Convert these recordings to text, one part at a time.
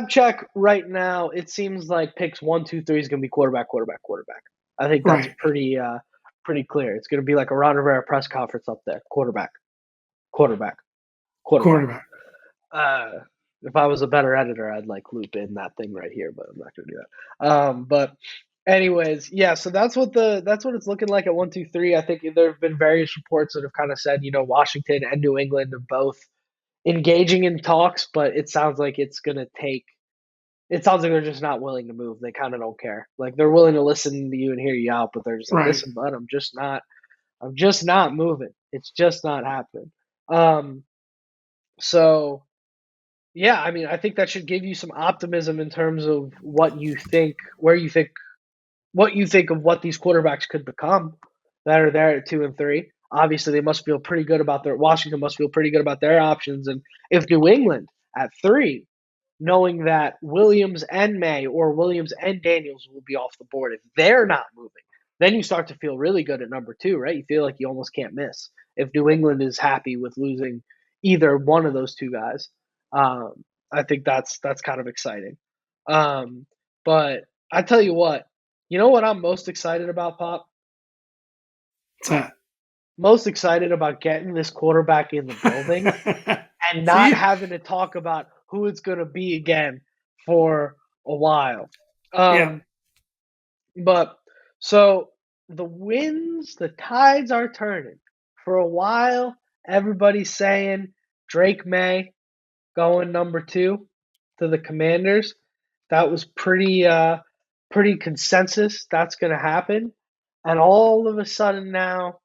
vibe check right now, it seems like picks 1, 2, 3 is going to be quarterback, quarterback, quarterback. I think that's Right. pretty clear. It's going to be like a Ron Rivera press conference up there. Quarterback, quarterback, quarterback. Quarterback. Uh, if I was a better editor, I'd like loop in that thing right here, but I'm not going to do that. But anyways, yeah. So that's what it's looking like at 1, 2, 3. I think there have been various reports that have kind of said, Washington and New England are both engaging in talks, but it sounds like it's going to take. It sounds like they're just not willing to move. They kind of don't care. Like they're willing to listen to you and hear you out, but they're just like, Right. listen, bud, I'm just not. I'm just not moving. It's just not happening. Um, so yeah, I mean, I think that should give you some optimism in terms of what you think, what you think of what these quarterbacks could become that are there at 2 and 3. Obviously, they must feel pretty good about their Washington must feel pretty good about their options, and if New England at 3, knowing that Williams and May or Williams and Daniels will be off the board if they're not moving, then you start to feel really good at number 2, right? You feel like you almost can't miss if New England is happy with losing either one of those two guys. I think that's kind of exciting. Um, but I tell you what I'm most excited about, Pop? What's that? Most excited about getting this quarterback in the building and not See? having to talk about who it's going to be again for a while. Yeah. Um, but so the tides are turning. For a while, everybody's saying Drake May going number 2 to the Commanders. That was pretty consensus. That's going to happen. And all of a sudden now,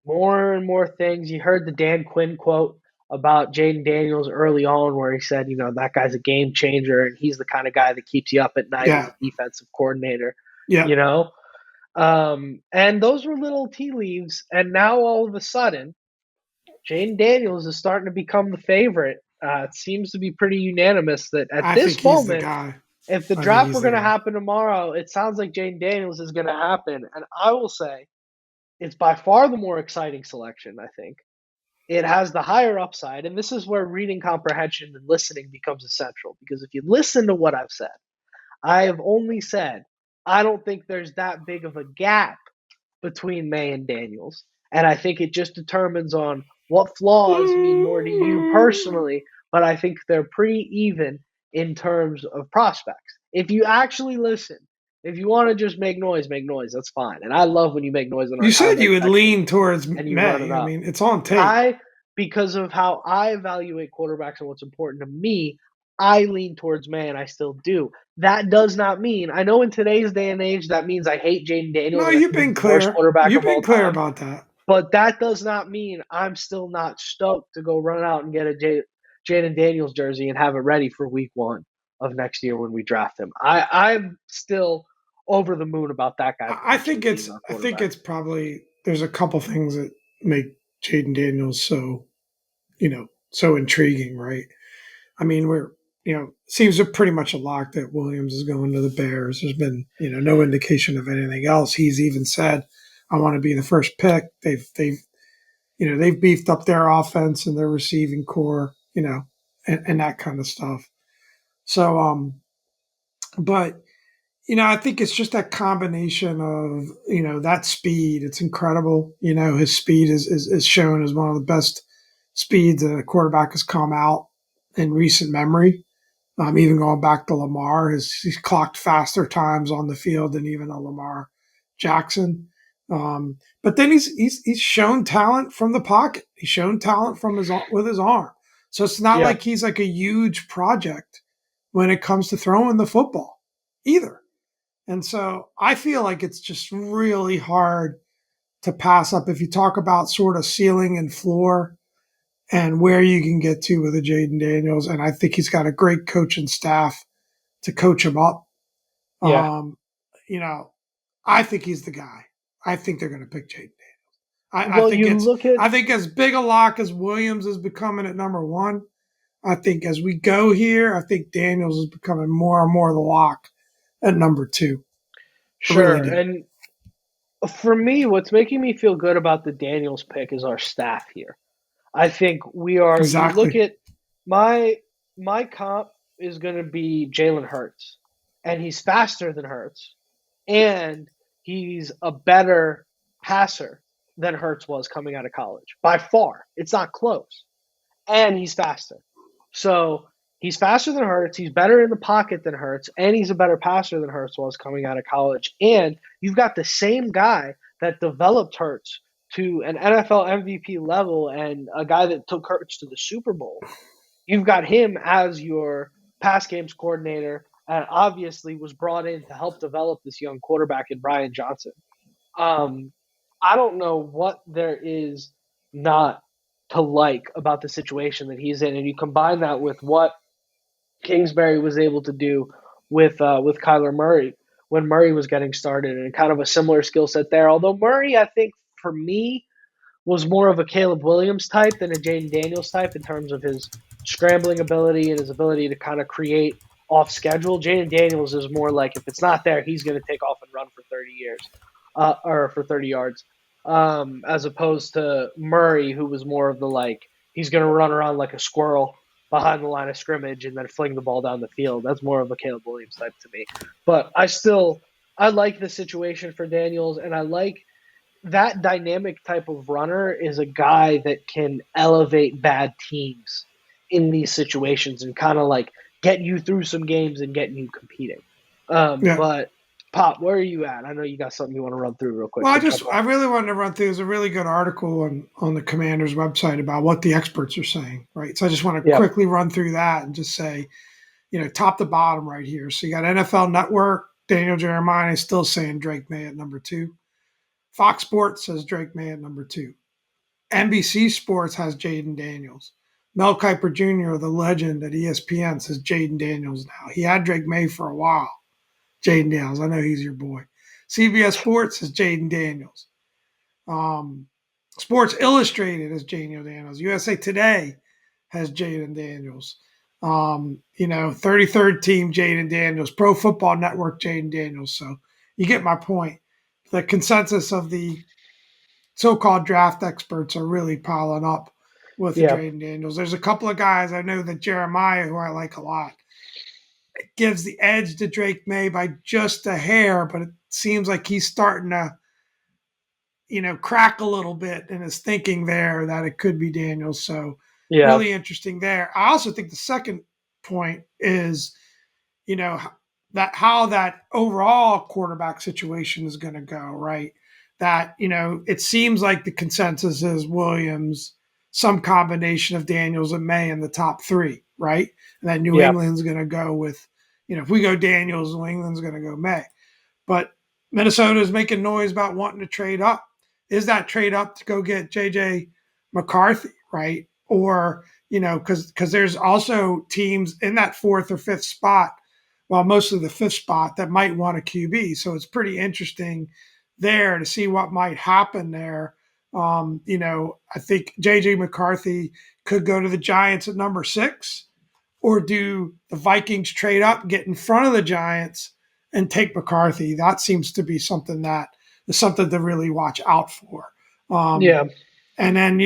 more and more things. You heard the Dan Quinn quote about Jayden Daniels early on, where he said, that guy's a game changer, and he's the kind of guy that keeps you up at night as Yeah. a defensive coordinator. Yeah. You know, and those were little tea leaves, and now all of a sudden, Jayden Daniels is starting to become the favorite. It seems to be pretty unanimous that at I think this he's the moment, guy. if the I think draft he's were the going to guy. happen tomorrow, it sounds like Jayden Daniels is going to happen. And I will say it's by far the more exciting selection, I think. It has the higher upside, and this is where reading comprehension and listening becomes essential. Because if you listen to what I've said, I have only said I don't think there's that big of a gap between May and Daniels. And I think it just determines on what flaws mean more to you personally, but I think they're pretty even in terms of prospects. If you actually listen, if you want to just make noise, that's fine. And I love when you make noise in You our said you comment would section lean towards and you run it May. I up. mean, it's on tape. I, because of how I evaluate quarterbacks and what's important to me, I lean towards May, and I still do. That does not mean, I know in today's day and age, that means I hate Jayden Daniels No, and I you've think he's been the worst clear. quarterback You've of been all clear time. about that. But that does not mean I'm still not stoked to go run out and get a Jayden Daniels jersey and have it ready for week 1 of next year when we draft him. I'm still over the moon about that guy I potentially think being it's. our I think quarterback. it's probably. There's a couple things that make Jaden Daniels so, so intriguing, right? I mean, seems pretty much a lock that Williams is going to the Bears. There's been, no indication of anything else. He's even said, "I want to be the first pick." They've beefed up their offense and their receiving core, and that kind of stuff. So, but I think it's just that combination of, that speed. It's incredible. His speed is shown as one of the best speeds that a quarterback has come out in recent memory. Even going back to Lamar, he's clocked faster times on the field than even a Lamar Jackson. But then he's shown talent from the pocket. He's shown talent from with his arm. So it's not Yeah, like he's like a huge project when it comes to throwing the football either. And so I feel like it's just really hard to pass up if you talk about sort of ceiling and floor and where you can get to with a Jayden Daniels. And I think he's got a great coaching staff to coach him up. yeah. Um, you know, I think he's the guy. I think they're going to pick Jayden Daniels. I Well, think you it's look at I think as big a lock as Williams is becoming at number one. I think as we go here, I think Daniels is becoming more and more the lock at number two. I really sure, do. and for me, what's making me feel good about the Daniels pick is our staff here. I think we are. You look Exactly. at my my comp. is going to be Jalen Hurts, and he's faster than Hurts, and he's a better passer than Hurts was coming out of college by far. It's not close, and he's faster. So he's faster than Hurts. He's better in the pocket than Hurts, and he's a better passer than Hurts was coming out of college. And you've got the same guy that developed Hurts to an NFL MVP level and a guy that took Hurts to the Super Bowl. You've got him as your pass games coordinator, and obviously was brought in to help develop this young quarterback in Brian Johnson. Um, I don't know what there is not to like about the situation that he's in, and you combine that with what Kingsbury was able to do with Kyler Murray when Murray was getting started, and kind of a similar skill set there. Although Murray, I think for me, was more of a Caleb Williams type than a Jayden Daniels type in terms of his scrambling ability and his ability to kind of create off schedule. Jayden Daniels is more like if it's not there, he's going to take off and run for 30 years or for 30 yards, as opposed to Murray, who was more of the like he's going to run around like a squirrel behind the line of scrimmage and then fling the ball down the field. That's more of a Caleb Williams type to me. But I like the situation for Daniels, and I like that dynamic type of runner is a guy that can elevate bad teams in these situations and kind of like get you through some games and get you competing. Yeah. But Pop, where are you at? I know you got something you want to run through real quick. Well, So jump I on. really wanted to run through. There's a really good article on the Commander's website about what the experts are saying, right? So I just want to Yeah, quickly run through that and just say, top to bottom right here. So you got NFL Network, Daniel Jeremiah is still saying Drake May at number 2. Fox Sports says Drake May at number 2. NBC Sports has Jayden Daniels. Mel Kiper Jr., the legend at ESPN, says Jayden Daniels now. He had Drake May for a while. Jayden Daniels, I know he's your boy. CBS Sports says Jayden Daniels. Um, Sports Illustrated has Jayden Daniels. USA Today has Jayden Daniels. 33rd team Jayden Daniels. Pro Football Network Jayden Daniels. So you get my point. The consensus of the so-called draft experts are really piling up with the yeah, Jayden Daniels. There's a couple of guys I know that Jeremiah, who I like a lot, gives the edge to Drake May by just a hair, but it seems like he's starting to crack a little bit in his thinking there that it could be Daniels. So yeah, really interesting there. I also think the second point is, you know, that how that overall quarterback situation is going to go, right? That, it seems like the consensus is Williams, some combination of Daniels and May in the top 3, right? And that New yeah, England's going to go with, if we go Daniels, New England's going to go May. But Minnesota is making noise about wanting to trade up. Is that trade up to go get JJ McCarthy, right? Or, because there's also teams in that 4th or 5th spot, well, mostly the 5th spot, that might want a QB. So it's pretty interesting there to see what might happen there. I think JJ McCarthy could go to the Giants at number 6, or do the Vikings trade up, get in front of the Giants, and take McCarthy? That seems to be something that is something to really watch out for. Um, yeah. and then,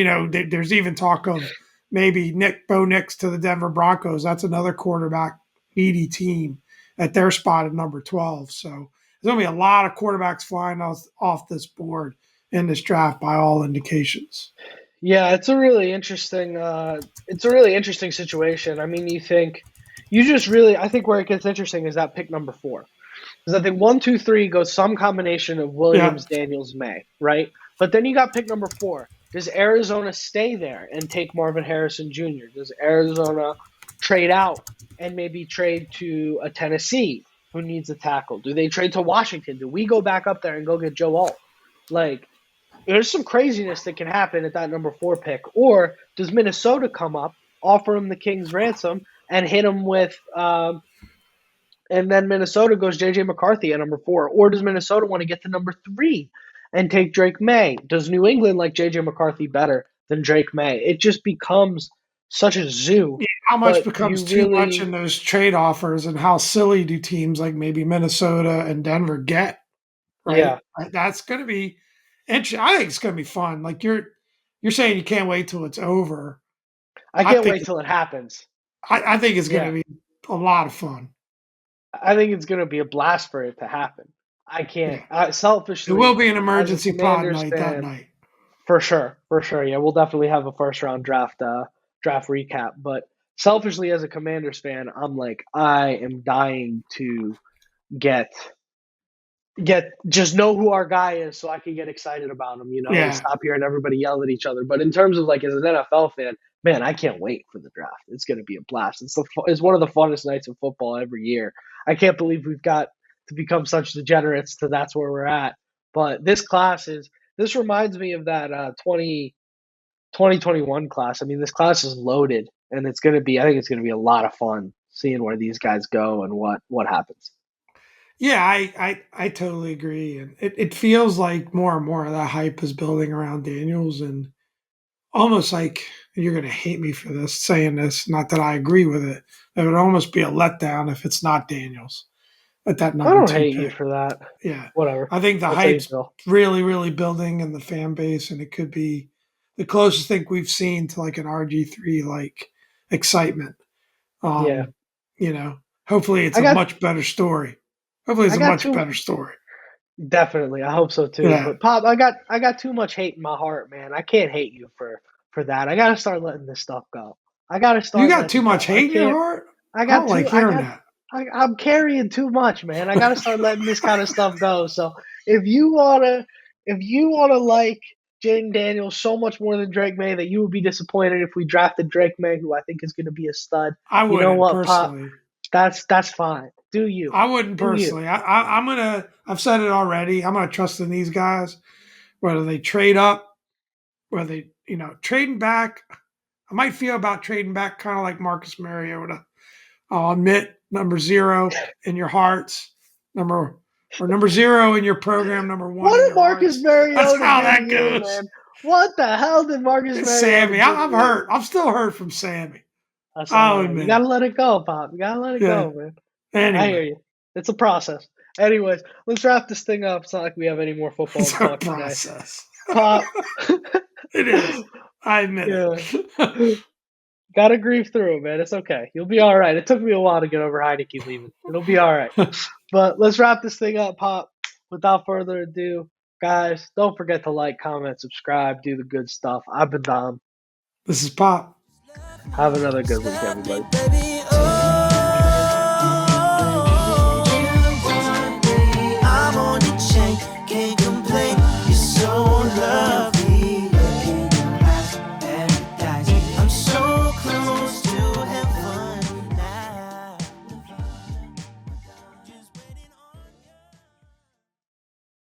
there's even talk of maybe Bo Nix to the Denver Broncos. That's another quarterback needy team at their spot at number 12. So there's going to be a lot of quarterbacks flying off this board in this draft by all indications. Yeah, it's a really interesting situation. I mean, you just really I think where it gets interesting is that pick number 4. Because I think 1, 2, 3 goes some combination of Yeah. Williams, Daniels, May, right? But then you got pick number 4. Does Arizona stay there and take Marvin Harrison Jr.? Does Arizona trade out and maybe trade to a Tennessee who needs a tackle? Do they trade to Washington? Do we go back up there and go get Joe Alt? Like, there's some craziness that can happen at that number 4 pick. Or does Minnesota come up, offer him the king's ransom, and hit him with and then Minnesota goes JJ McCarthy at number 4. Or does Minnesota want to get to number 3 and take Drake May? Does New England like JJ McCarthy better than Drake May? It just becomes such a zoo. Yeah, how much But becomes too much in those trade offers, and how silly do teams like maybe Minnesota and Denver get, right? yeah, That's going to be interesting. I think it's going to be fun. Like you're saying you can't wait till it's over. I I can't think wait till it happens. I think it's going to Yeah, be a lot of fun. I think it's gonna be a blast for it to happen. I can't Yeah. It will selfishly, be an as a emergency pod Commanders night that fan, night. for sure, yeah, we'll definitely have a first round draft recap, but selfishly as a Commanders fan, I'm like, I am dying to get just know who our guy is so I can get excited about him, and Yeah. stop hearing everybody yell at each other. But in terms of like as an NFL fan, man, I can't wait for the draft. It's going to be a blast. It's one of the funnest nights of football every year. I can't believe we've got to become such degenerates to that's where we're at. But this reminds me of that 2021 class. I mean, this class is loaded, and I think it's going to be a lot of fun seeing where these guys go and what happens. Yeah, I totally agree. And it feels like more and more of that hype is building around Daniels and almost like you're gonna hate me for this saying this, not that I agree with it. It would almost be a letdown if it's not Daniels at that I number don't two hate you pick. for that. Yeah. Whatever. I think the That's how you hype's feel. really, really building in the fan base, and it could be the closest thing we've seen to like an RG3 like excitement. Yeah. Um, you know, hopefully it's I a got much better story. Hopefully it's I a got much too better story. definitely. I hope so too. Yeah. But Pop, I got too much hate in my heart, man. I can't hate you for that. I gotta start letting this stuff go. I gotta You start got letting too it much go. I hate in your can't heart? I I don't got like too I hearing got that. I'm carrying too much, man. I gotta start letting this kind of stuff go. So if you wanna if you wanna like Jayden Daniels so much more than Drake May that you would be disappointed if we drafted Drake May, who I think is gonna be a stud. I You know wouldn't what, Pop? personally. That's fine. Do you. I wouldn't Do you. personally. I'm gonna. I've said it already. I'm gonna trust in these guys, whether they trade up, whether they trading back. I might feel about trading back kind of like Marcus Mariota. I'll admit number zero in your hearts, number or number zero in your program, number one What in did your Marcus hearts. That's Mariota how do to that you, goes. man? What the hell did Marcus It's Mariota Sammy. do to I'm hurt. you? I'm still hurt from Sammy. That's all I'll right. You admit gotta it. let it go, Pop. You gotta let it Yeah. go, man. I hear Anyway, you. It's a process. Anyways, let's wrap this thing up. It's not like we have any more football it's to a talk today. process. Pop. It is. I admit Yeah. it. Gotta grieve through it, man. It's okay. You'll be all right. It took me a while to get over Heineke leaving. It'll be all right. But let's wrap this thing up, Pop. Without further ado, guys, don't forget to like, comment, subscribe, do the good stuff. I've been Dom. This is Pop. Have another good week, everybody. Baby,